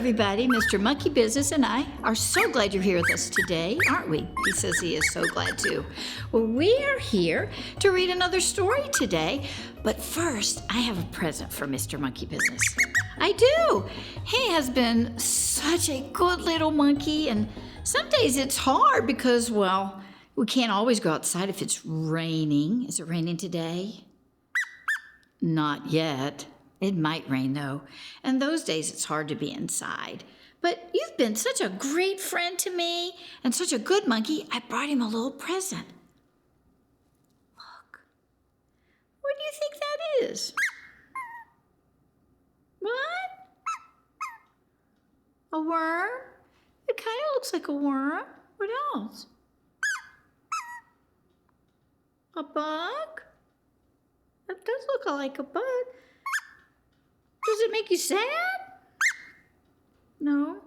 everybody. Mr. Monkey Business and I are so glad you're here with us today, aren't we? He says he is so glad too. Well, we are here to read another story today, but first I have a present for Mr. Monkey Business. I do. He has been such a good little monkey, and some days it's hard because, well, we can't always go outside if it's raining. Is it raining today? Not yet. It might rain, though, and those days it's hard to be inside. But you've been such a great friend to me and such a good monkey, I brought him a little present. Look. What do you think that is? What? A worm? It kind of looks like a worm. What else? A bug? That does look like a bug. Does it make you sad? No.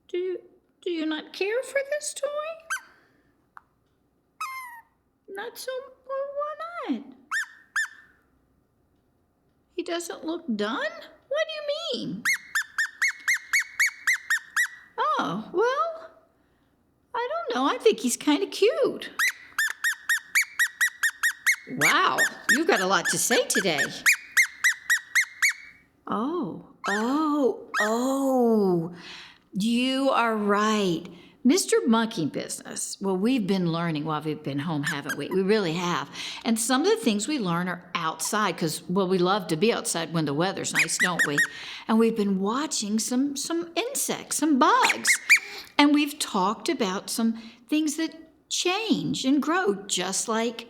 Do you not care for this toy? Not so, well, why not? He doesn't look done? What do you mean? Oh, well, I don't know. I think he's kind of cute. Wow, you've got a lot to say today. Oh, you are right. Mr. Monkey Business. Well, we've been learning while we've been home, haven't we? We really have. And some of the things we learn are outside because, well, we love to be outside when the weather's nice, don't we? And we've been watching some insects, some bugs. And we've talked about some things that change and grow just like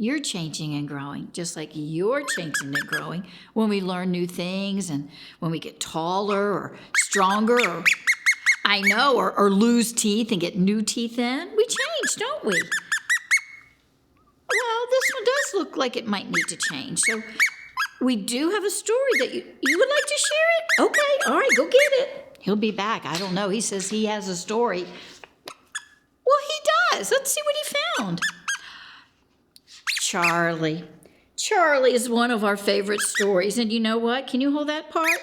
you're changing and growing, just like you're changing and growing when we learn new things and when we get taller or stronger or lose teeth and get new teeth in. We change, don't we? Well, this one does look like it might need to change. So we do have a story that you would like to share it? Okay, all right, go get it. He'll be back. I don't know. He says he has a story. Well, he does. Let's see what he found. Charlie. Charlie is one of our favorite stories. And you know what? Can you hold that part?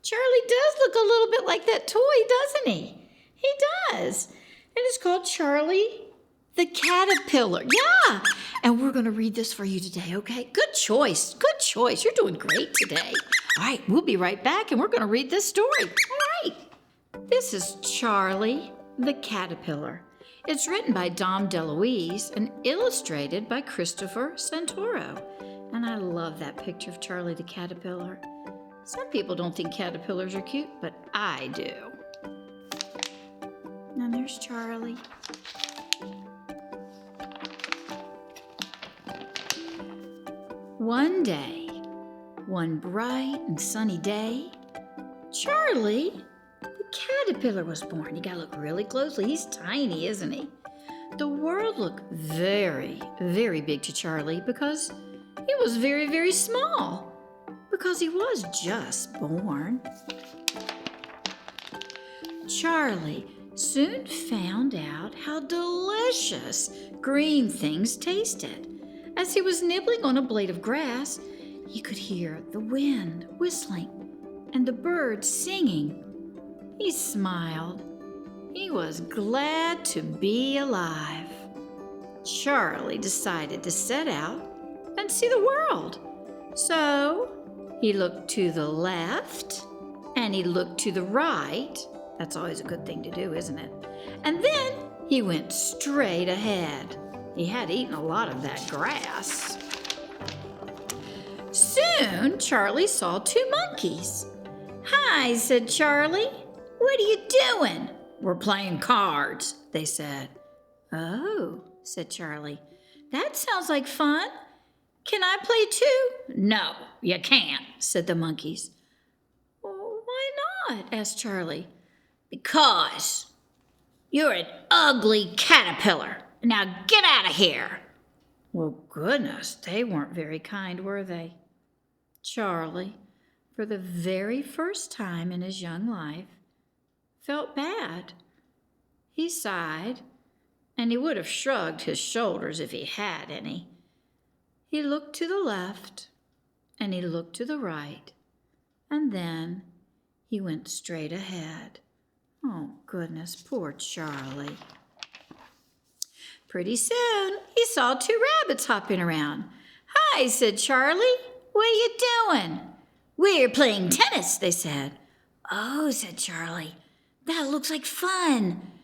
Charlie does look a little bit like that toy, doesn't he? He does. And it's called Charlie the Caterpillar. Yeah. And we're going to read this for you today, okay? Good choice. Good choice. You're doing great today. All right, we'll be right back and we're going to read this story. All right. This is Charlie the Caterpillar. It's written by Dom DeLuise and illustrated by Christopher Santoro. And I love that picture of Charlie the Caterpillar. Some people don't think caterpillars are cute, but I do. And there's Charlie. One day, one bright and sunny day, Charlie the caterpillar was born. You gotta look really closely. He's tiny, isn't he? The world looked very, very big to Charlie because he was very, very small. Because he was just born. Charlie soon found out how delicious green things tasted. As he was nibbling on a blade of grass, he could hear the wind whistling and the birds singing. He smiled. He was glad to be alive. Charlie decided to set out and see the world. So he looked to the left and he looked to the right. That's always a good thing to do, isn't it? And then he went straight ahead. He had eaten a lot of that grass. Soon, Charlie saw two monkeys. "Hi," said Charlie. "What are you doing?" "We're playing cards," they said. "Oh," said Charlie. "That sounds like fun. Can I play too?" "No, you can't," said the monkeys. "Well, why not?" asked Charlie. "Because you're an ugly caterpillar. Now get out of here." Well, goodness, they weren't very kind, were they? Charlie, for the very first time in his young life, felt bad. He sighed, and he would have shrugged his shoulders if he had any. He looked to the left, and he looked to the right, and then He went straight ahead. Oh, goodness, poor Charlie. Pretty soon, he saw two rabbits hopping around. "Hi," said Charlie. "What are you doing?" "We're playing tennis," they said. "Oh," said Charlie, "that looks like fun.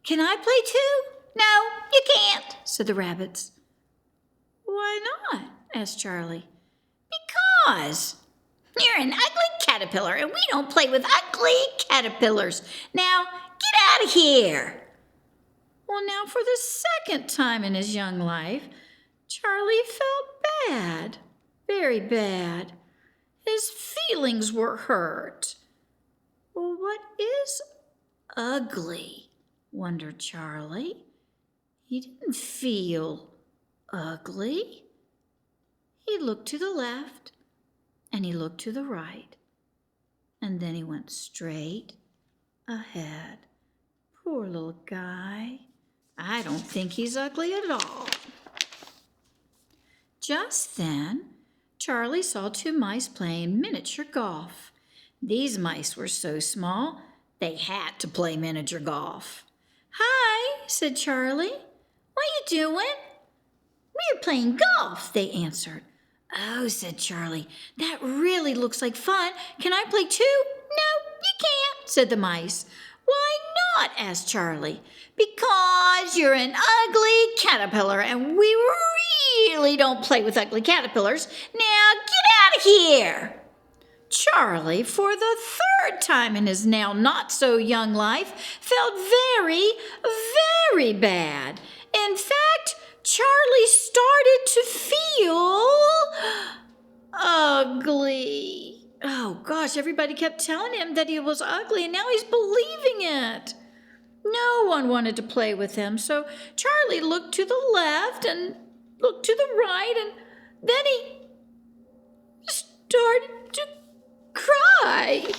Can I play too?" "No, you can't," said the rabbits. "Why not?" asked Charlie. "Because you're an ugly caterpillar, and we don't play with ugly caterpillars. Now, get out of here." Well, now for the second time in his young life, Charlie felt bad, very bad. His feelings were hurt. Well, what is ugly? Wondered Charlie. He didn't feel ugly. He looked to the left and he looked to the right, and then he went straight ahead. Poor little guy. I don't think he's ugly at all. Just then, Charlie saw two mice playing miniature golf. These mice were so small, they had to play miniature golf. "Hi," said Charlie. "What are you doing?" "We're playing golf," they answered. "Oh," said Charlie, "that really looks like fun. Can I play too?" "No, you can't," said the mice. "Why not?" asked Charlie. "Because you're an ugly caterpillar, and we really don't play with ugly caterpillars. Now get out of here." Charlie, for the third time in his now not-so-young life, felt very, very bad. In fact, Charlie started to feel ugly. Oh, gosh, everybody kept telling him that he was ugly, and now he's believing it. No one wanted to play with him, so Charlie looked to the left and looked to the right, and then he started to cry.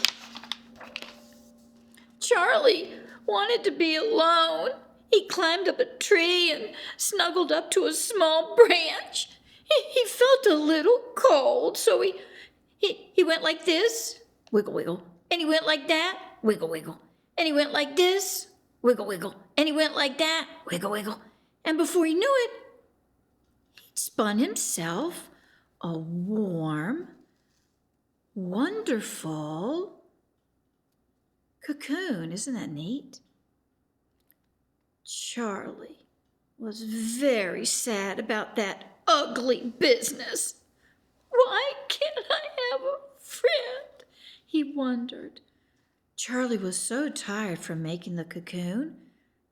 Charlie wanted to be alone. He climbed up a tree and snuggled up to a small branch. He felt a little cold, so he went like this, wiggle, wiggle, and he went like that, wiggle, wiggle, and he went like this, wiggle, wiggle, and he went like that, wiggle, wiggle, and before he knew it, he'd spun himself a warm, wonderful cocoon. Isn't that neat? Charlie was very sad about that ugly business. "Why can't I have a friend?" he wondered. Charlie was so tired from making the cocoon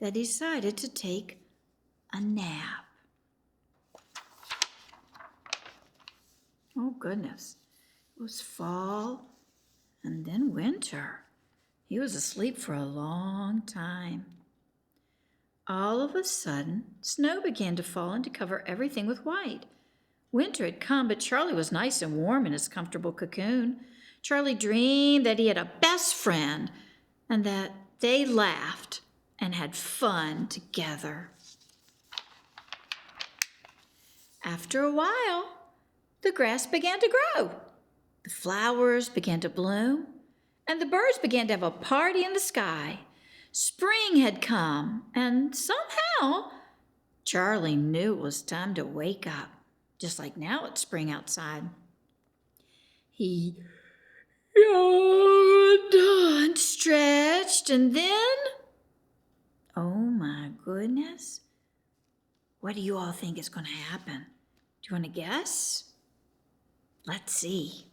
that he decided to take a nap. Oh, goodness. It was fall and then winter. He was asleep for a long time. All of a sudden, snow began to fall and to cover everything with white. Winter had come, but Charlie was nice and warm in his comfortable cocoon. Charlie dreamed that he had a best friend and that they laughed and had fun together. After a while, the grass began to grow. The flowers began to bloom, and the birds began to have a party in the sky. Spring had come, and somehow Charlie knew it was time to wake up, just like now it's spring outside. He yawned and stretched, and then, oh my goodness, what do you all think is going to happen? Do you want to guess? Let's see.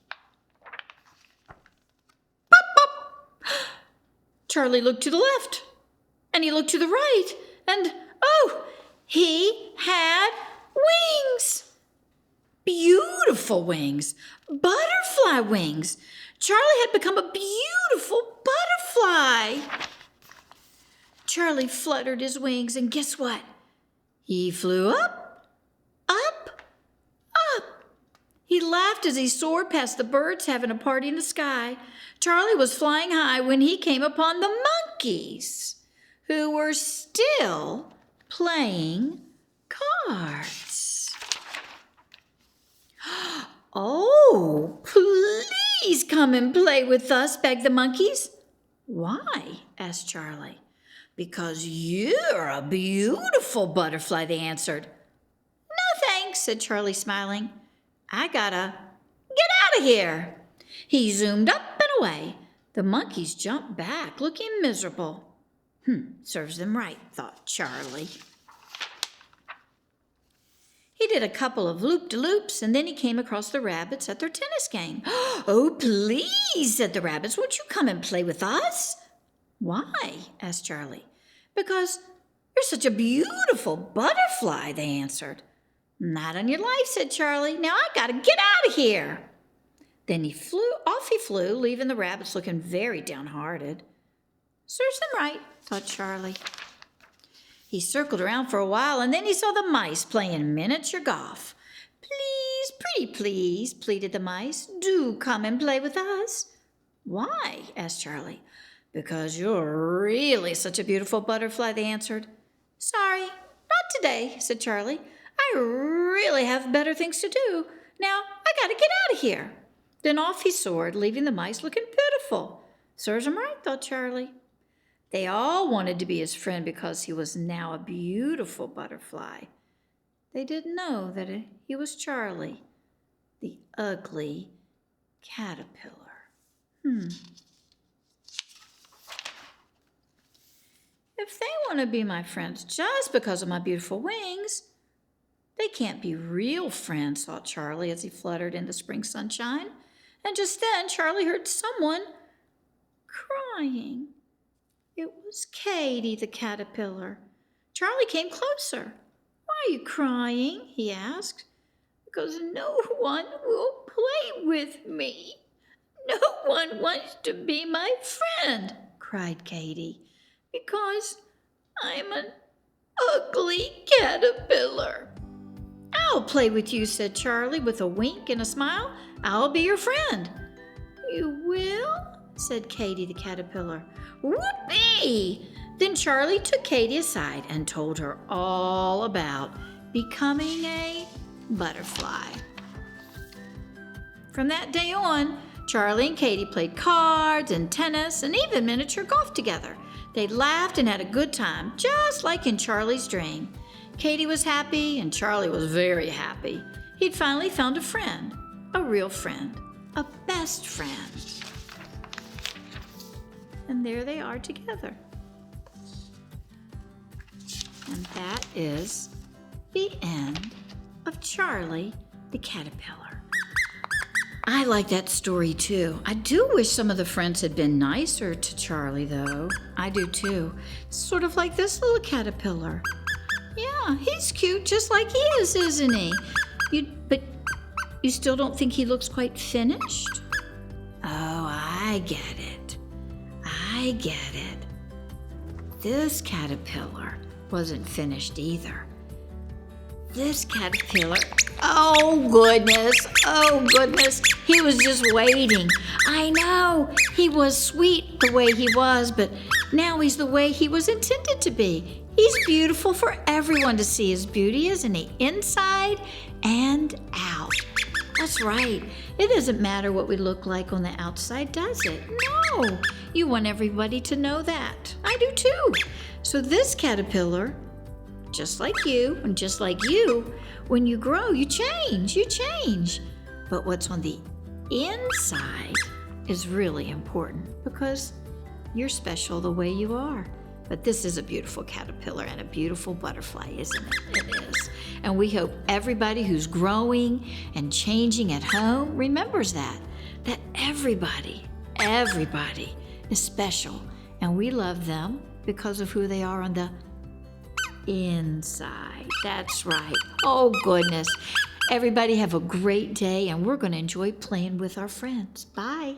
Pop, pop. Charlie looked to the left, and he looked to the right, and oh, he had wings. Beautiful wings, butterfly wings. Charlie had become a beautiful butterfly. Charlie fluttered his wings, and guess what? He flew up, up, up. He laughed as he soared past the birds having a party in the sky. Charlie was flying high when he came upon the monkeys, who were still playing cards. "Oh, please come and play with us, begged the monkeys. Why? Asked Charlie. Because you're a beautiful butterfly, they answered. No thanks, said Charlie, smiling. I gotta get out of here. He zoomed up and away. The monkeys jumped back, looking miserable. Serves them right, thought Charlie. He did a couple of loop-de-loops, and then he came across the rabbits at their tennis game. Oh, please, said the rabbits, won't you come and play with us? Why? Asked Charlie. Because you're such a beautiful butterfly, they answered. Not on your life, said Charlie. Now I gotta get out of here. Then he flew, leaving the rabbits looking very downhearted. Serves them right, thought Charlie. He circled around for a while, and then he saw the mice playing miniature golf. Please, pretty please, pleaded the mice, do come and play with us. Why? Asked Charlie. Because you're really such a beautiful butterfly, they answered. Sorry, not today, said Charlie. I really have better things to do. Now I gotta get out of here. Then off he soared, leaving the mice looking pitiful. Serves him right, thought Charlie. They all wanted to be his friend because he was now a beautiful butterfly. They didn't know that he was Charlie, the ugly caterpillar. If they want to be my friends just because of my beautiful wings, they can't be real friends, thought Charlie as he fluttered in the spring sunshine. And just then Charlie heard someone crying. It was Katy the caterpillar. Charlie came closer. Why are you crying? He asked. Because no one will play with me. No one wants to be my friend, cried Katy. Because I'm an ugly caterpillar. I'll play with you, said Charlie with a wink and a smile. I'll be your friend. You will? Said Katy the caterpillar. Whoopee! Then Charlie took Katy aside and told her all about becoming a butterfly. From that day on, Charlie and Katy played cards and tennis and even miniature golf together. They laughed and had a good time, just like in Charlie's dream. Katy was happy and Charlie was very happy. He'd finally found a friend, a real friend, a best friend. And there they are together. And that is the end of Charlie the caterpillar. I like that story too. I do wish some of the friends had been nicer to Charlie though. I do too. Sort of like this little caterpillar. Yeah, he's cute just like he is, isn't he? But you still don't think he looks quite finished? Oh, I get it. I get it. This caterpillar wasn't finished either. This caterpillar, oh goodness, he was just waiting. I know, he was sweet the way he was, but now he's the way he was intended to be. He's beautiful for everyone to see his beauty, isn't he? Inside and out. That's right. It doesn't matter what we look like on the outside, does it? No. You want everybody to know that. I do too. So this caterpillar, just like you, and just like you, when you grow, you change. But what's on the inside is really important because you're special the way you are. But this is a beautiful caterpillar and a beautiful butterfly, isn't it? It is. And we hope everybody who's growing and changing at home remembers that everybody is special. And we love them because of who they are on the inside. That's right. Oh, goodness. Everybody have a great day, and we're going to enjoy playing with our friends. Bye.